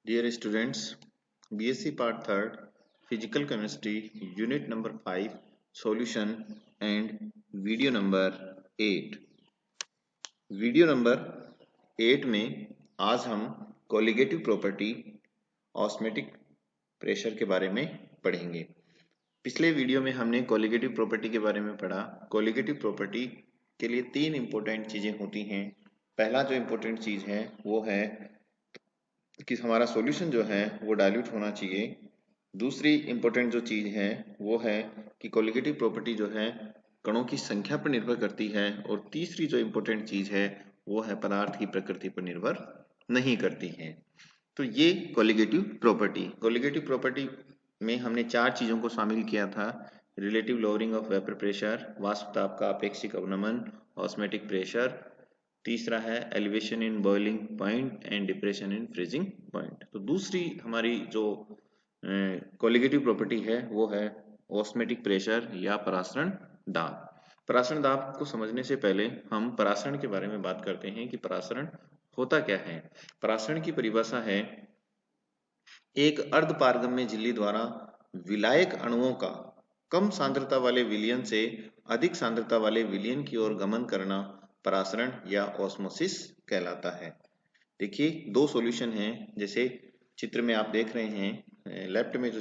Dear students, BSc Part 3rd, Physical Chemistry, Unit number 5, Solution and Video number 8. Video number 8 में आज हम colligative property osmotic pressure के बारे में पढ़ेंगे। पिछले वीडियो में हमने कोलिगेटिव प्रॉपर्टी के बारे में पढ़ा। कोलिगेटिव प्रॉपर्टी के लिए तीन इंपॉर्टेंट चीजें होती हैं। पहला जो इंपॉर्टेंट चीज है वो है कि हमारा सॉल्यूशन जो है वो डाइल्यूट होना चाहिए। दूसरी इंपॉर्टेंट जो चीज है वो है कि कोलिगेटिव प्रॉपर्टी जो है कणों की संख्या पर निर्भर करती है। और तीसरी जो इंपॉर्टेंट चीज है वो है पदार्थ की प्रकृति पर निर्भर नहीं करती है। तो ये कोलिगेटिव प्रॉपर्टी में हमने चार चीजों को शामिल किया था। Relative lowering of vapour pressure, वाष्प ताप का अपेक्षिक अवनमन, ऑस्मेटिक प्रेशर, तीसरा है elevation in boiling point and depression in freezing point. तो दूसरी हमारी जो कोलिगेटिव प्रॉपर्टी है वो है ऑस्मेटिक प्रेशर या परासरण दाब। परासरण दाब को समझने से पहले हम परासरण के बारे में बात करते हैं कि परासरण होता क्या है। परासरण की परिभाषा है एक अर्ध पारगम्य झिल्ली द्वारा विलायक अणुओं का कम सांद्रता वाले विलयन से अधिक सांद्रता वाले विलयन की ओर गमन करना परासरण या ऑस्मोसिस कहलाता है। देखिए दो सॉल्यूशन हैं, जैसे चित्र में आप देख रहे हैं। लेफ्ट में जो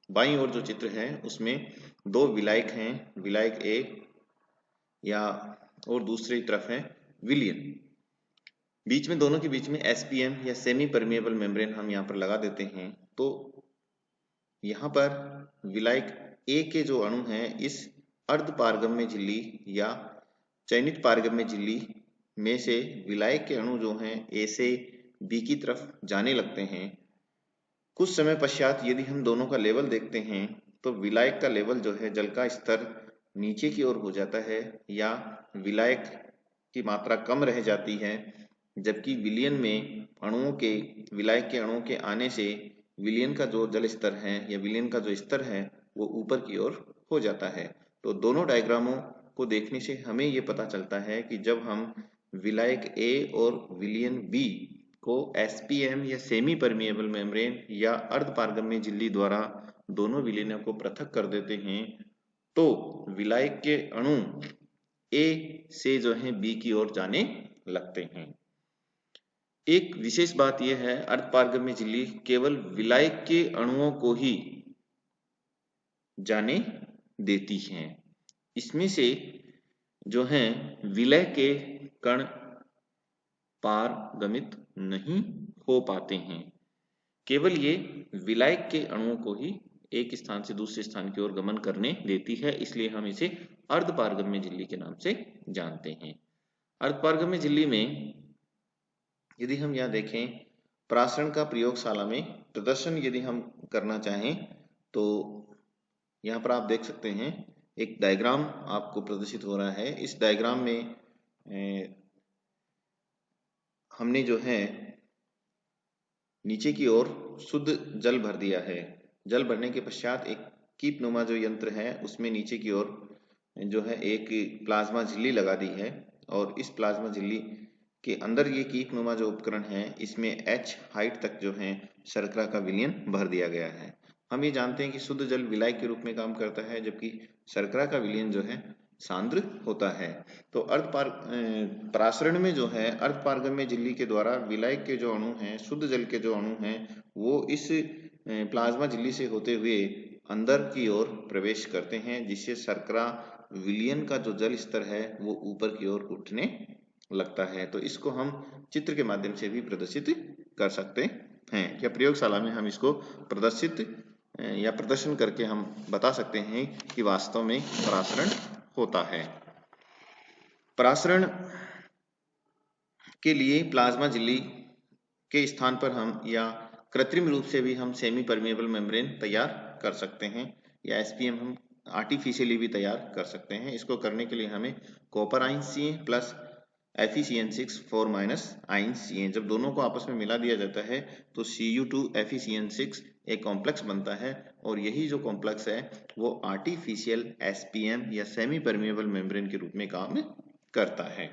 बाईं ओर जो चित्र है उसमें दो विलायक हैं, विलायक ए या और दूसरी तरफ है विलयन। बीच में दोनों के बीच में एसपीएम या सेमी परमिएबल मेम्ब्रेन हम यहाँ पर लगा देते हैं। तो यहाँ पर विलायक ए के जो अणु हैं इस अर्ध पारगम्य झिल्ली या चयनित पारगम्य झिल्ली में से विलायक के अणु जो हैं ए से बी की तरफ जाने लगते हैं। कुछ समय पश्चात यदि हम दोनों का लेवल देखते हैं तो विलायक का लेवल जो है, जल का स्तर नीचे की ओर हो जाता है या विलायक की मात्रा कम रह जाती है, जबकि विलयन में विलायक के अणुओं के आने से विलयन का जो जल स्तर है या विलयन का जो स्तर है वो ऊपर की ओर हो जाता है। तो दोनों डायग्रामों को देखने से हमें ये पता चलता है कि जब हम विलायक ए और विलयन बी को एसपीएम या सेमी परमिएबल मेम्ब्रेन या अर्ध पारगम्य झिल्ली द्वारा दोनों विलयनों को पृथक कर देते हैं तो विलायक के अणु ए से जो है बी की ओर जाने लगते हैं। एक विशेष बात यह है, अर्ध पारगम्य झिल्ली केवल विलायक के अणुओं को ही जाने देती हैं। इसमें से जो है विलय के कण पारगमित नहीं हो पाते हैं। केवल ये विलायक के अणुओं को ही एक स्थान से दूसरे स्थान की ओर गमन करने देती है, इसलिए हम इसे अर्ध पारगम्य झिल्ली के नाम से जानते हैं। अर्ध पारगम्य झिल्ली में यदि हम यहाँ देखें परासरण का प्रयोगशाला में प्रदर्शन यदि हम करना चाहें तो यहाँ पर आप देख सकते हैं एक डायग्राम आपको प्रदर्शित हो रहा है। इस डायग्राम में हमने जो है नीचे की ओर शुद्ध जल भर दिया है। जल भरने के पश्चात एक कीप नुमा जो यंत्र है उसमें नीचे की ओर जो है एक प्लाज्मा झिल्ली लगा दी है और इस प्लाज्मा झिल्ली के अंदर ये कीप नुमा जो उपकरण है इसमें h हाइट तक जो है शर्करा का विलयन भर दिया गया है। हम ये जानते हैं कि शुद्ध जल विलायक के रूप में काम करता है, जबकि शर्करा का विलयन जो है सांद्र होता है। तो परासरण में जो है अर्ध पारगम्य झिल्ली के द्वारा विलायक के जो अणु हैं, शुद्ध जल के जो अणु हैं, वो इस प्लाज्मा झिल्ली से होते हुए अंदर की ओर प्रवेश करते हैं, जिससे शर्करा विलयन का जो जल स्तर है वो ऊपर की ओर उठने लगता है। तो इसको हम चित्र के माध्यम से भी प्रदर्शित कर सकते हैं या प्रयोगशाला में हम इसको प्रदर्शित या प्रदर्शन करके हम बता सकते हैं कि वास्तव में परासरण होता है। परासरण के लिए प्लाज्मा झिल्ली के स्थान पर हम या कृत्रिम रूप से भी हम सेमी परमिएबल मेम्ब्रेन तैयार कर सकते हैं या एसपीएम हम आर्टिफिशियली भी तैयार कर सकते हैं। इसको करने के लिए हमें कॉपर आयंस चाहिए प्लस FeCN6 4 माइनस आयंस चाहिए। जब दोनों को आपस में मिला दिया जाता है तो Cu2 FeCN6 एक कॉम्प्लेक्स बनता है और यही जो कॉम्प्लेक्स है वो आर्टिफिशियल एसपीएम या सेमी परमिएबल मेम्ब्रेन के रूप में काम करता है।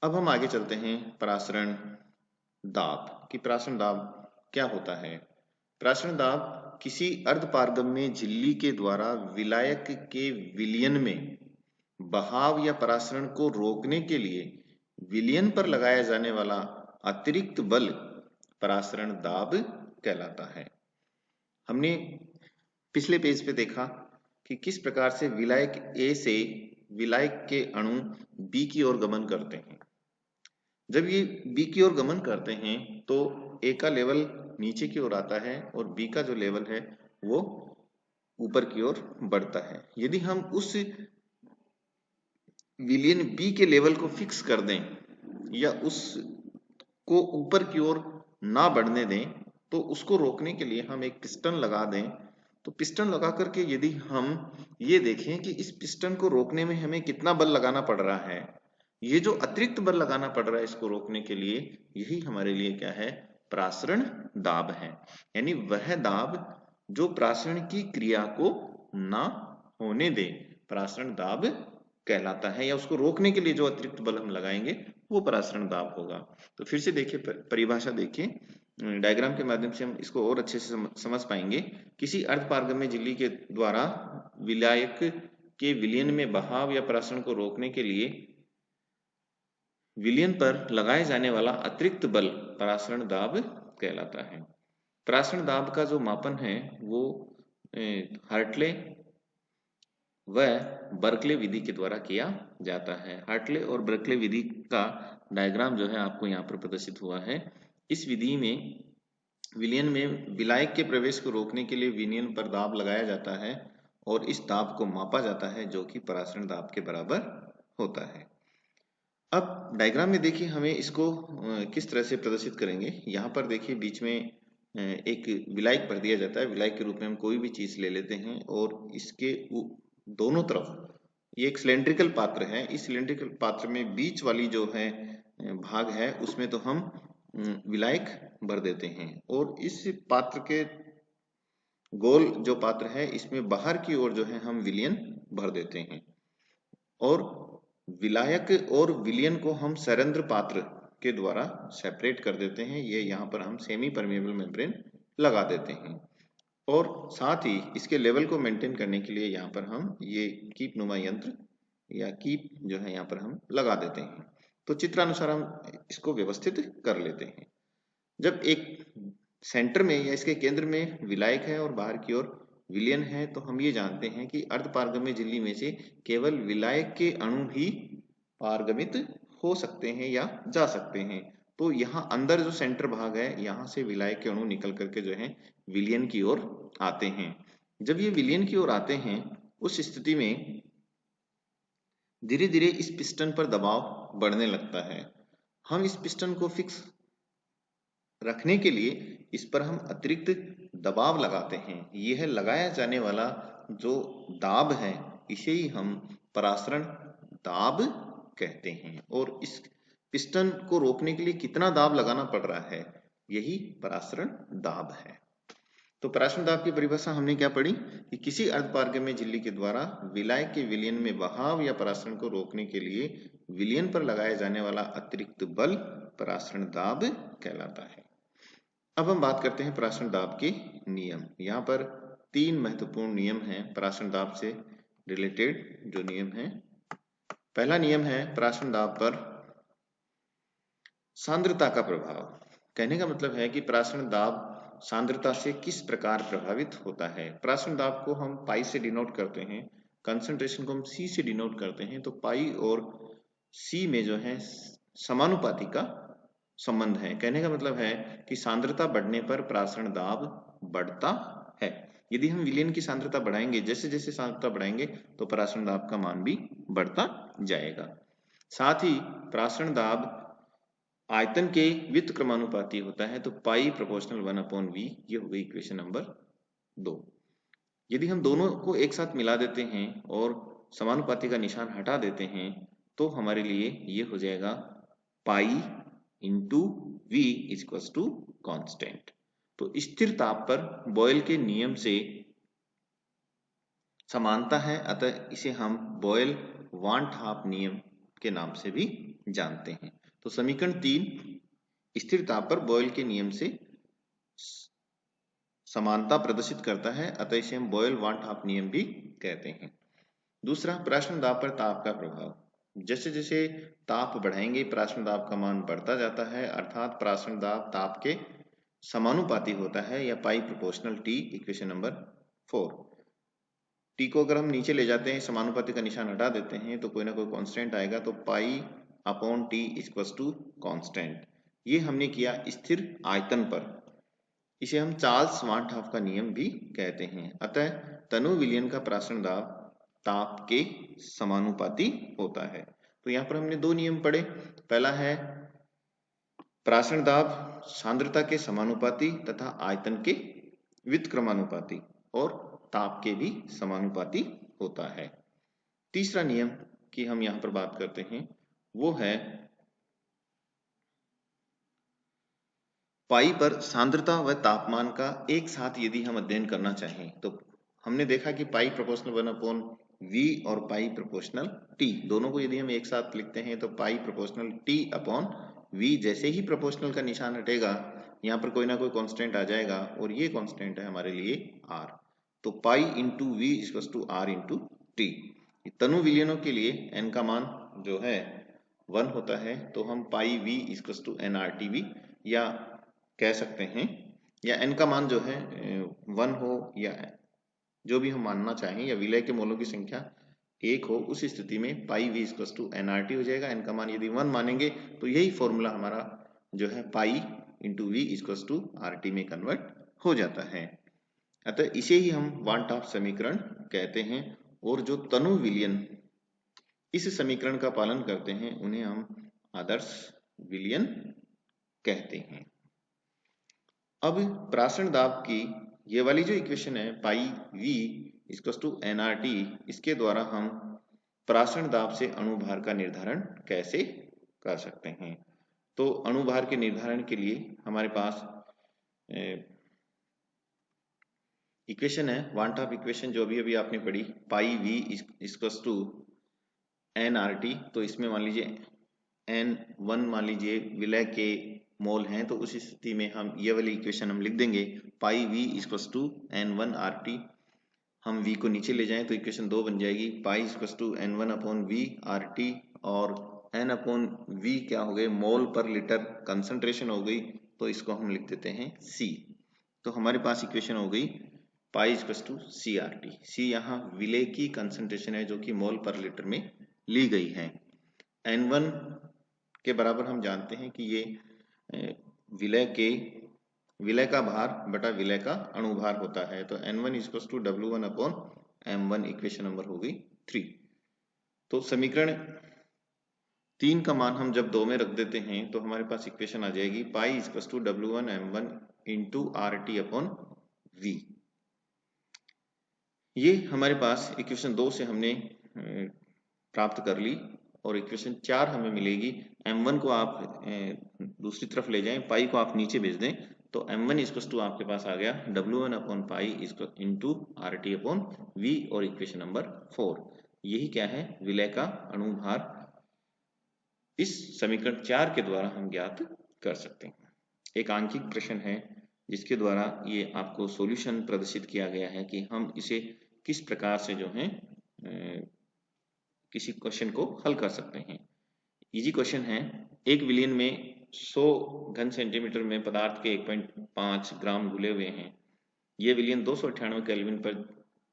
अब हम आगे चलते हैं परासरण दाब कि प्राशन दाब क्या होता है। प्राशन दाब किसी अर्धपारगम्य झिल्ली के द्वारा विलायक के विलयन में बहाव या परासरण को रोकने के लिए विलयन पर लगाया जाने वाला अतिरिक्त बल परासरण दाब कहलाता है। हमने पिछले पेज पे देखा कि किस प्रकार से विलायक ए से विलायक के अणु बी की ओर गमन करते हैं। जब ये बी की ओर गमन करते हैं तो ए का लेवल नीचे की ओर आता है और बी का जो लेवल है वो ऊपर की ओर बढ़ता है। यदि हम उस विलयन बी के लेवल को फिक्स कर दें या उसको ऊपर की ओर ना बढ़ने दें तो उसको रोकने के लिए हम एक पिस्टन लगा दें। तो पिस्टन लगा करके यदि हम ये देखें कि इस पिस्टन को रोकने में हमें कितना बल लगाना पड़ रहा है, ये जो अतिरिक्त बल लगाना पड़ रहा है इसको रोकने के लिए, यही हमारे लिए क्या है, प्रासरण दाब है। यानी वह दाब जो प्रासरण की क्रिया को ना होने दे प्रासरण दाब कहलाता है, या उसको रोकने के लिए जो अतिरिक्त बल हम लगाएंगे वो परासरण दाब होगा। तो फिर से देखिए परिभाषा देखिए, डायग्राम के माध्यम से हम इसको और अच्छे से समझ पाएंगे। किसी अर्धपारगम्य झिल्ली के द्वारा विलायक के विलयन में बहाव या परासरण को रोकने के लिए विलयन पर लगाए जाने वाला अतिरिक्त बल परासरण दाब कहलाता है। परासरण दाब का जो मापन है वो हार्टले व बर्कले विधि के द्वारा किया जाता है। हार्टले और बर्कले विधि का डायग्राम जो है आपको यहाँ पर प्रदर्शित हुआ है। इस विधि में विलयन में विलायक के प्रवेश को रोकने के लिए विलयन पर दाब लगाया जाता है और इस दाब को मापा जाता है जो कि परासरण दाब के बराबर होता है। अब डायग्राम में देखिए हमें इसको किस तरह से प्रदर्शित करेंगे। यहाँ पर देखिए बीच में एक विलायक भर दिया जाता है। विलायक के रूप में हम कोई भी चीज ले लेते हैं और इसके दोनों तरफ ये एक सिलेंड्रिकल पात्र है। इस सिलेंड्रिकल पात्र में बीच वाली जो है भाग है उसमें तो हम विलायक भर देते हैं और इस पात्र के गोल जो पात्र है इसमें बाहर की ओर जो है हम विलयन भर देते हैं और विलायक और विलयन को हम सैरंध्र पात्र के द्वारा सेपरेट कर देते हैं। ये यहाँ पर हम सेमी परमेबल मेम्ब्रेन लगा देते हैं और साथ ही इसके लेवल को मेंटेन करने के लिए यहाँ पर हम ये कीप नुमा यंत्र या कीप जो है यहाँ पर हम लगा देते हैं। तो चित्रानुसार हम इसको व्यवस्थित कर लेते हैं। जब एक सेंटर में या इसके केंद्र में विलायक है और बाहर की ओर विलयन है तो हम ये जानते हैं कि अर्धपारगम्य झिल्ली में से केवल विलायक के अणु ही पारगमित हो सकते हैं या जा सकते हैं। तो यहाँ अंदर जो सेंटर भाग है यहाँ से विलायक के अणु निकल करके जो है विलयन की ओर आते हैं। जब ये विलयन की ओर आते हैं उस स्थिति में धीरे धीरे इस पिस्टन पर दबाव बढ़ने लगता है। हम इस पिस्टन को फिक्स रखने के लिए इस पर हम अतिरिक्त दबाव लगाते हैं। यह लगाया जाने वाला जो दाब है इसे ही हम परासरण दाब कहते हैं और इस पिस्टन को रोकने के लिए कितना दाब लगाना पड़ रहा है यही परासरण दाब है। तो परासरण दाब की परिभाषा हमने क्या पढ़ी कि किसी अर्धपारगम्य झिल्ली के द्वारा विलायक के विलयन में बहाव या परासरण को रोकने के लिए विलयन पर लगाया जाने वाला अतिरिक्त बल परासरण दाब कहलाता है। अब हम बात करते हैं परासरण दाब के नियम। यहाँ पर 3 महत्वपूर्ण नियम हैं परासरण दाब से रिलेटेड जो नियम हैं। पहला नियम है परासरण दाब पर सांद्रता का प्रभाव। कहने का मतलब है कि परासरण दाब सांद्रता से किस प्रकार प्रभावित होता है। परासरण दाब को हम पाई से डिनोट करते हैं, कंसंट्रेशन को हम सी से डिनोट करते हैं। तो पाई और सी में जो है समानुपाती का संबंध है। कहने का मतलब है कि सांद्रता बढ़ने पर परासरण दाब बढ़ता है। यदि हम विलयन की सांद्रता बढ़ाएंगे, जैसे जैसे सांद्रता बढ़ाएंगे तो परासरण दाब का मान भी बढ़ता जाएगा। साथ ही परासरण दाब आयतन के व्युत्क्रमानुपाती होता है। तो पाई प्रोपोर्शनल 1/v, ये हो गई इक्वेशन नंबर 2। यदि हम दोनों को एक साथ मिला देते हैं और समानुपाती का निशान हटा देते हैं तो हमारे लिए ये हो जाएगा pi into v equals to constant. तो स्थिर ताप पर बॉयल के नियम से समानता है, अतः इसे हम बॉयल वान हाफ नियम के नाम से भी जानते हैं। तो समीकरण 3 स्थिर ताप पर बॉयल के नियम से समानता प्रदर्शित करता है, अतः इसे हम बॉयल वान हाफ नियम भी कहते हैं। दूसरा, प्राशन दाब पर ताप का प्रभाव। जैसे जैसे ताप बढ़ाएंगे प्राशन दाब का मान बढ़ता जाता है, अर्थात प्राशन दाब ताप के समानुपाती होता है, या pi proportional T, equation number 4। T को अगर हम नीचे ले जाते हैं, समानुपाती का निशान हटा देते हैं, तो कोई ना कोई कांस्टेंट आएगा, तो pi upon T equals to constant. ये हमने किया स्थिर आयतन पर। इसे हम चार्ल्स वान हाफ का नियम भी कहते हैं। अतः तनु विलयन का प्राशन दाब ताप के समानुपाती होता है। तो यहाँ पर हमने दो नियम पढ़े। पहला है प्राशन दाब सांद्रता के समानुपाती तथा आयतन के व्युत्क्रमानुपाती, और ताप के भी समानुपाती होता है। तीसरा नियम की हम यहाँ पर बात करते हैं, वो है पाई पर सांद्रता व तापमान का एक साथ यदि हम अध्ययन करना चाहें, तो हमने देखा कि पाई प्रोपोर्शनल 1 अपॉन वी और पाई प्रोपोर्शनल टी, दोनों को यदि हम एक साथ लिखते हैं तो पाई प्रोपोर्शनल टी अपॉन वी, जैसे ही प्रोपोर्शनल का निशान हटेगा यहाँ पर कोई ना कोई कांस्टेंट आ जाएगा, और ये कांस्टेंट है हमारे लिए आर। तो pi into V equals to R into T. तनु विलयनों के लिए एन का मान जो है 1 होता है, तो हम pi V equals to N R T V या कह सकते हैं, या n का मान जो है 1 हो या जो भी हम मानना चाहें, या विलय के मोलों की संख्या 1 हो, उस स्थिति में pi V equals to N R T हो जाएगा। n का मान यदि 1 मानेंगे तो यही फॉर्मूला हमारा जो है pi into V equals to R T में कन्वर्ट हो जाता है। अतः इसे ही हम वान हाफ समीकरण कहते हैं, और जो तनु विलयन इस समीकरण का पालन करते हैं उन्हें हम आदर्श विलयन कहते हैं। अब प्राशन दाब की ये वाली जो इक्वेशन है pi V equals to N R T, इसके द्वारा हम प्राशन दाब से अणुभार का निर्धारण कैसे कर सकते हैं। तो अणुभार के निर्धारण के लिए हमारे पास इक्वेशन है वान हाफ इक्वेशन, जो अभी अभी आपने पढ़ी, pi V equals to N R T. तो इसमें मान लीजिए N1 मान लीजिए विलय के मोल हैं, तो उस स्थिति में हम ये वाली इक्वेशन हम लिख देंगे pi V equals to N1 R T. हम v को नीचे ले जाएं तो इक्वेशन 2 बन जाएगी, pi equals to N1 upon V R T, और N अपॉन वी क्या हो गए, मोल पर लीटर कंसंट्रेशन हो गई, तो इसको हम लिख देते हैं C। तो हमारे पास इक्वेशन हो गई pi equals to C R T. C यहाँ विलय की कंसंट्रेशन है जो कि मोल पर लीटर में ली गई है। N1 के बराबर हम जानते हैं कि ये विलय का भार बटा विलय का अणुभार होता है, तो N1 equals to W1 upon M1, equation number हो गई 3। तो समीकरण 3 का मान हम जब 2 में रख देते हैं तो हमारे पास इक्वेशन आ जाएगी pi equals to W1 M1 into R T upon V. ये हमारे पास इक्वेशन 2 से हमने प्राप्त कर ली, और इक्वेशन 4 हमें मिलेगी। M1 को आप दूसरी तरफ ले जाएं, पाई को आप नीचे भेज दें, तो M1 इक्वल्स टू आपके पास आ गया W1 upon pi into R T upon V, और इक्वेशन नंबर 4। यही क्या है, विलय का अणुभार इस समीकरण 4 के द्वारा हम ज्ञात कर सकते हैं। एक आंकिक प्रश्न है जिसके द्वारा ये आपको सॉल्यूशन प्रदर्शित किया गया है कि हम इसे किस प्रकार से जो है किसी क्वेश्चन को हल कर सकते हैं। इजी क्वेश्चन है, एक विलयन में 100 घन सेंटीमीटर में पदार्थ के 1.5 ग्राम घुले हुए हैं। ये विलयन 298 केल्विन पर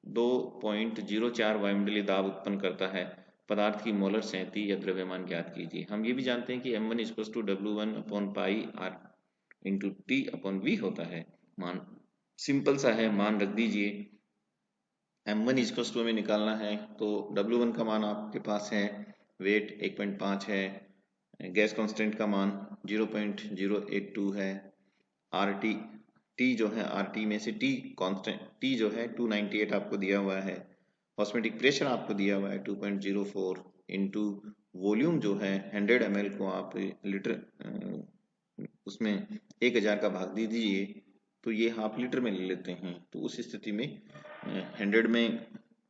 2.04 वायुमंडलीय दाब उत्पन्न करता है। पदार्थ की मोलर संहति या द्रव्यमान ज्ञात कीजिए। हम ये भी जानते हैं कि M1 equals to W1 upon pi R into T upon V होता है। मान सिंपल सा है, मान रख दीजिए। M1 इक्वल्स टू हमें निकालना है, तो W1 का मान आपके पास है, वेट 1.5 है, गैस कांस्टेंट का मान 0.082 है, RT T जो है RT में से T कांस्टेंट T जो है 298 आपको दिया हुआ है, ऑस्मोटिक प्रेशर आपको दिया हुआ है 2.04 इंटू वॉल्यूम जो है 100 ml को आप लीटर उसमें 1000 का भाग दे दीजिए, तो ये हाफ लीटर में ले लेते हैं। तो उस स्थिति में 100 में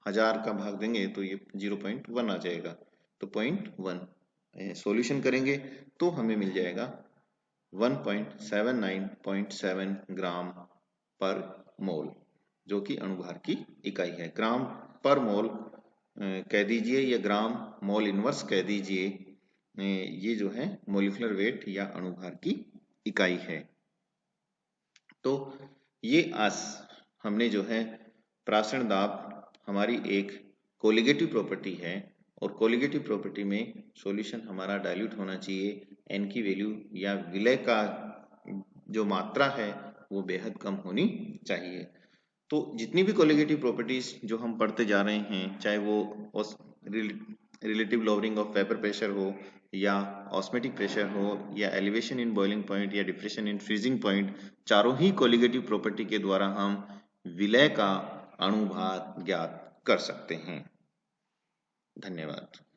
1000 का भाग देंगे तो ये 0.1 आ जाएगा, तो 0.1 सॉल्यूशन करेंगे तो हमें मिल जाएगा 1.79.7 ग्राम पर मोल, जो कि अणुभार की इकाई है। ग्राम पर मोल कह दीजिए या ग्राम मोल इनवर्स कह दीजिए, ये जो है मोलिकुलर वेट या अणुभार की इकाई है। तो ये आज हमने जो है प्रासरण दाब हमारी एक कोलिगेटिव प्रॉपर्टी है, और कोलिगेटिव प्रॉपर्टी में सॉल्यूशन हमारा डाइल्यूट होना चाहिए, एन की वैल्यू या विलय का जो मात्रा है वो बेहद कम होनी चाहिए। तो जितनी भी कोलिगेटिव प्रॉपर्टीज जो हम पढ़ते जा रहे हैं, चाहे वो relative lowering of vapour pressure हो, या ऑस्मेटिक प्रेशर हो, या एलिवेशन इन बॉइलिंग पॉइंट, या डिप्रेशन इन फ्रीजिंग पॉइंट, चारों ही कोलिगेटिव प्रॉपर्टी के द्वारा हम विलय का अणुभार ज्ञात कर सकते हैं। धन्यवाद।